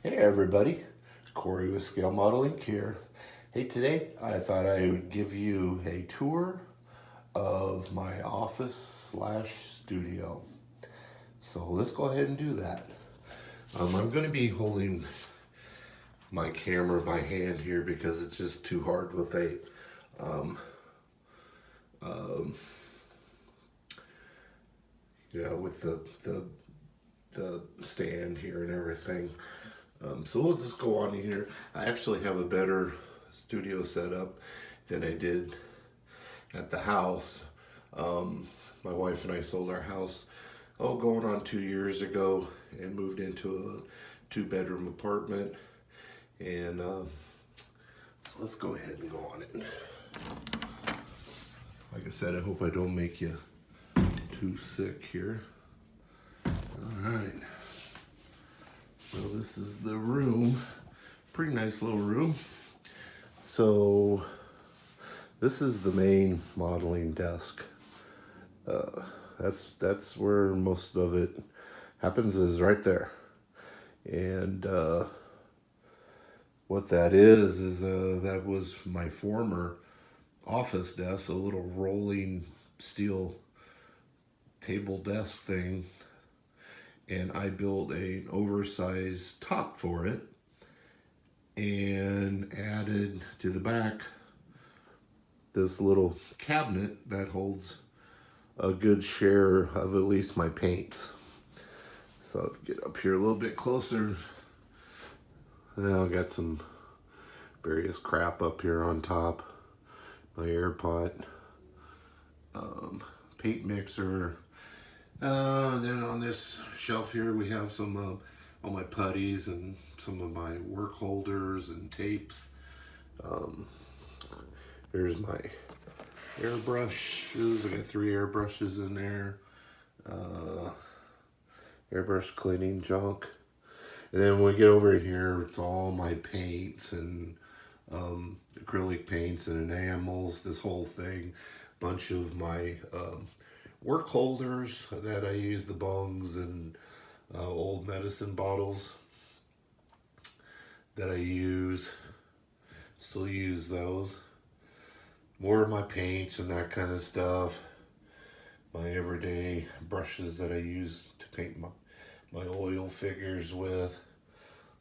Hey everybody, Corey with Scale Modeling here. Hey, today I thought I would give you a tour of my office slash studio. So let's go ahead and do that. I'm going to be holding my camera by hand here because it's just too hard with a with the stand here and everything. So we'll just go on here. I actually have a better studio setup than I did at the house. My wife and I sold our house, going on 2 years ago, and moved into a 2-bedroom apartment. And so let's go ahead and go on it. Like I said, I hope I don't make you too sick here. All right. Well, this is the room. Pretty nice little room. So this is the main modeling desk. That's where most of it happens, is right there. And what that is that was my former office desk, a little rolling steel table desk thing. And I built an oversized top for it and added to the back this little cabinet that holds a good share of at least my paints. So I'll get up here a little bit closer. Now I've got some various crap up here on top. My air pot, paint mixer. Then on this shelf here we have some all my putties and some of my work holders and tapes. Here's my airbrushes. I got 3 airbrushes in there. Airbrush cleaning junk. And then when we get over here, it's all my paints and acrylic paints and enamels, this whole thing. Bunch of my work holders that I use, the bongs and old medicine bottles that I use. Still use those. More of my paints and that kind of stuff. My everyday brushes that I use to paint my oil figures with.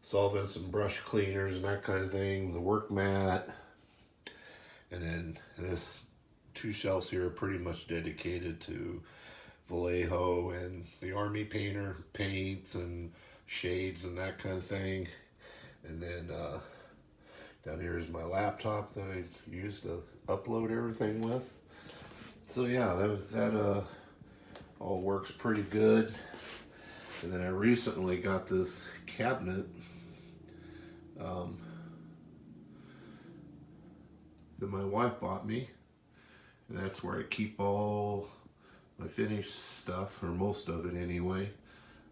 Solvents and brush cleaners and that kind of thing. The work mat. And then this 2 shelves here are pretty much dedicated to Vallejo and the Army Painter paints and shades and that kind of thing. And then down here is my laptop that I use to upload everything with. So yeah, that all works pretty good. And then I recently got this cabinet that my wife bought me. And that's where I keep all my finished stuff, or most of it anyway.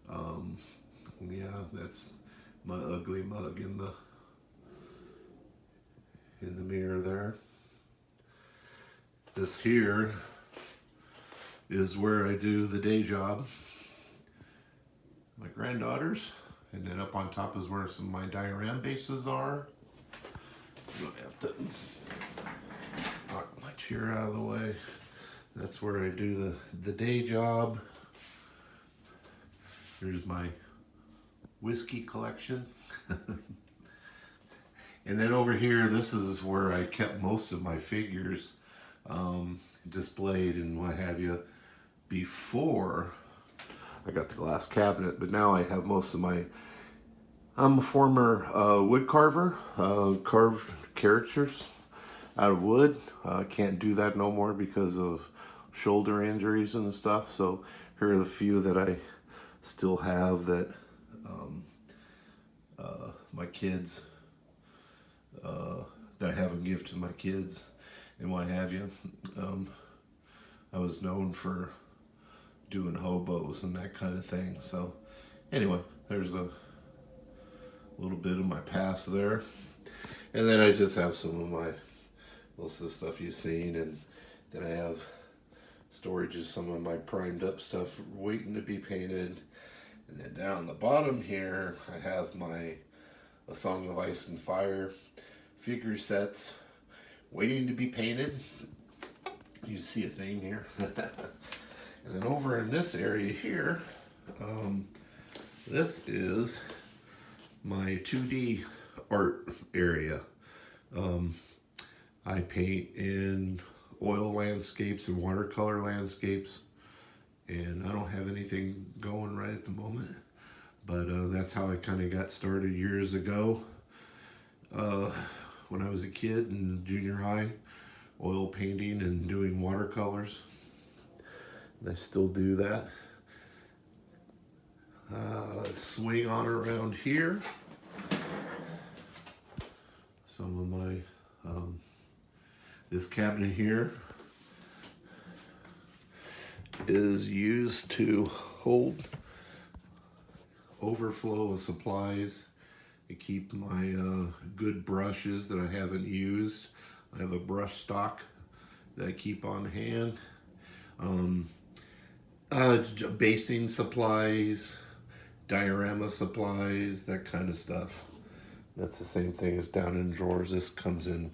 Yeah, that's my ugly mug in the mirror there. This here is where I do the day job. My granddaughters. And then up on top is where some of my diorama bases are. I'm gonna have to knock my chair out of the way. That's where I do the day job. Here's my whiskey collection. And then over here, this is where I kept most of my figures displayed and what have you before I got the glass cabinet. But now I have most of my, I'm a former wood carver, carved characters out of wood. Can't do that no more because of shoulder injuries and stuff. So here are the few that I still have that my kids, that I haven't given to my kids and what have you. I was known for doing hobos and that kind of thing. So anyway, there's a little bit of my past there. And then I just have some of my, most of the stuff you've seen, and then I have storage of some of my primed up stuff waiting to be painted. And then down the bottom here, I have my A Song of Ice and Fire figure sets waiting to be painted. You see a theme here. And then over in this area here, this is my 2D art area. I paint in oil landscapes and watercolor landscapes, and I don't have anything going right at the moment, but that's how I kind of got started years ago. When I was a kid in junior high, oil painting and doing watercolors, and I still do that. Let's swing on around here. Some of my, this cabinet here is used to hold overflow of supplies. I keep my good brushes that I haven't used. I have a brush stock that I keep on hand. Basing supplies, diorama supplies, that kind of stuff. That's the same thing as down in drawers. This comes in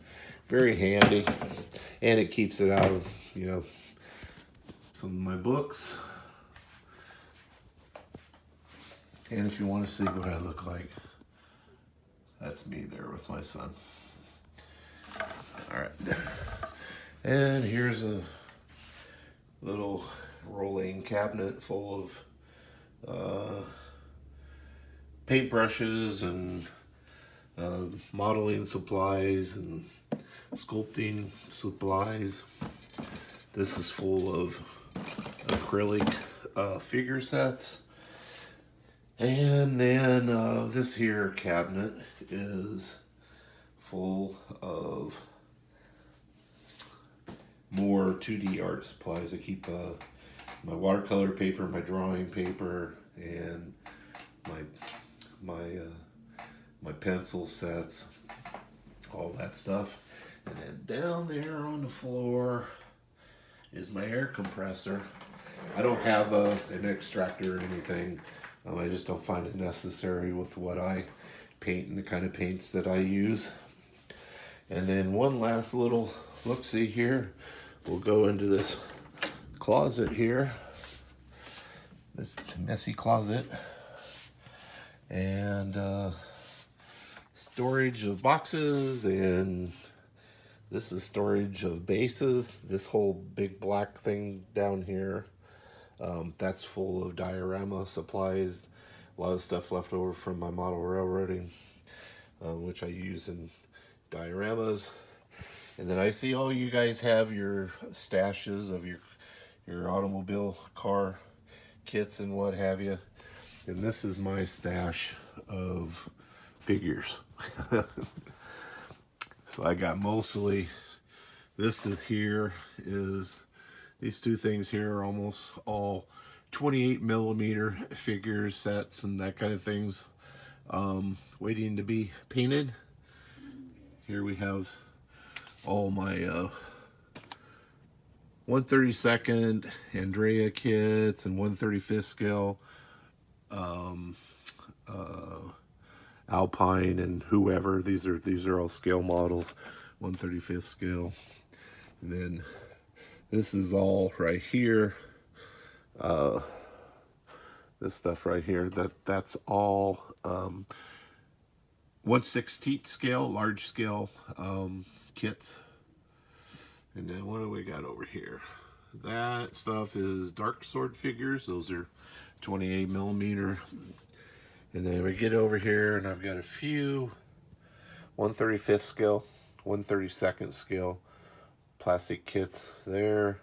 very handy, and it keeps it out of, some of my books. And if you want to see what I look like, that's me there with my son. All right. And here's a little rolling cabinet full of paintbrushes and modeling supplies and sculpting supplies. This is full of acrylic figure sets. And then this here cabinet is full of more 2D art supplies. I keep my watercolor paper, my drawing paper, and my pencil sets, all that stuff. And then down there on the floor is my air compressor. I don't have an extractor or anything. I just don't find it necessary with what I paint and the kind of paints that I use. And then one last little look-see here. We'll go into this closet here, this messy closet, and storage of boxes, and this is storage of bases. This whole big black thing down here, that's full of diorama supplies, a lot of stuff left over from my model railroading, which I use in dioramas. And then I see all you guys have your stashes of your automobile car kits and what have you. And this is my stash of figures. So I got mostly, this is here is, these two things here are almost all 28mm figures, sets, and that kind of things, waiting to be painted. Here we have all my 1/32 Andrea kits and 1/35 scale Alpine and whoever. These are all scale models, 1/35 scale. And then this is all right here. This stuff right here, that's all 1/16 scale, large scale kits. And then what do we got over here? That stuff is Dark Sword figures. Those are 28mm. And then we get over here, and I've got a few 1/35 scale, 1/32 scale plastic kits there.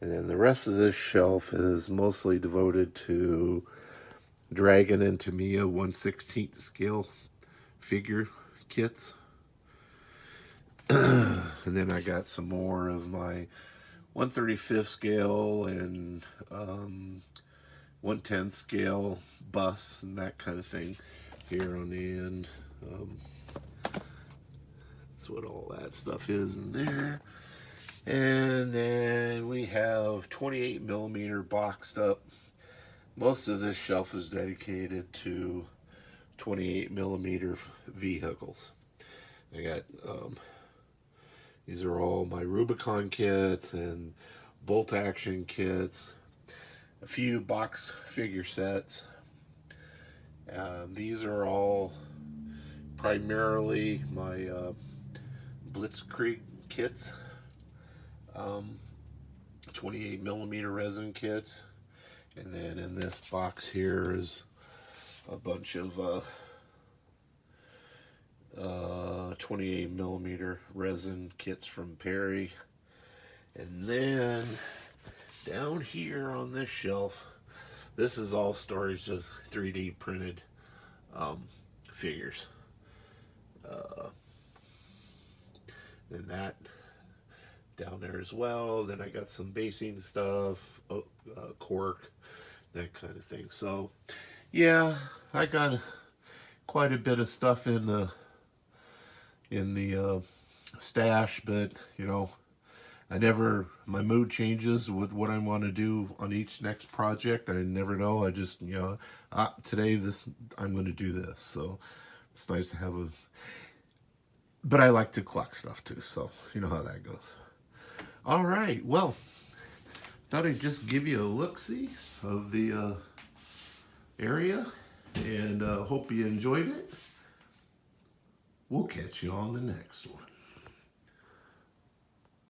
And then the rest of this shelf is mostly devoted to Dragon and Tamiya 1/16 scale figure kits. And then I got some more of my 1/35 scale and 1/10 scale busts and that kind of thing here on the end. That's what all that stuff is in there. And then we have 28mm boxed up. Most of this shelf is dedicated to 28 millimeter vehicles. I got these are all my Rubicon kits and bolt action kits, a few box figure sets. These are all primarily my Blitzkrieg kits, 28 millimeter resin kits, and then in this box here is a bunch of 28 millimeter resin kits from Perry. And then down here on this shelf, this is all storage of 3D printed figures. And that down there as well. Then I got some basing stuff, cork, that kind of thing. So yeah, I got quite a bit of stuff in the stash, but you know, my mood changes with what I want to do on each next project. I never know. I just, you know, today I'm going to do this. So it's nice to have but I like to collect stuff too. So you know how that goes. All right. Well, thought I'd just give you a look-see of the area, and hope you enjoyed it. We'll catch you on the next one.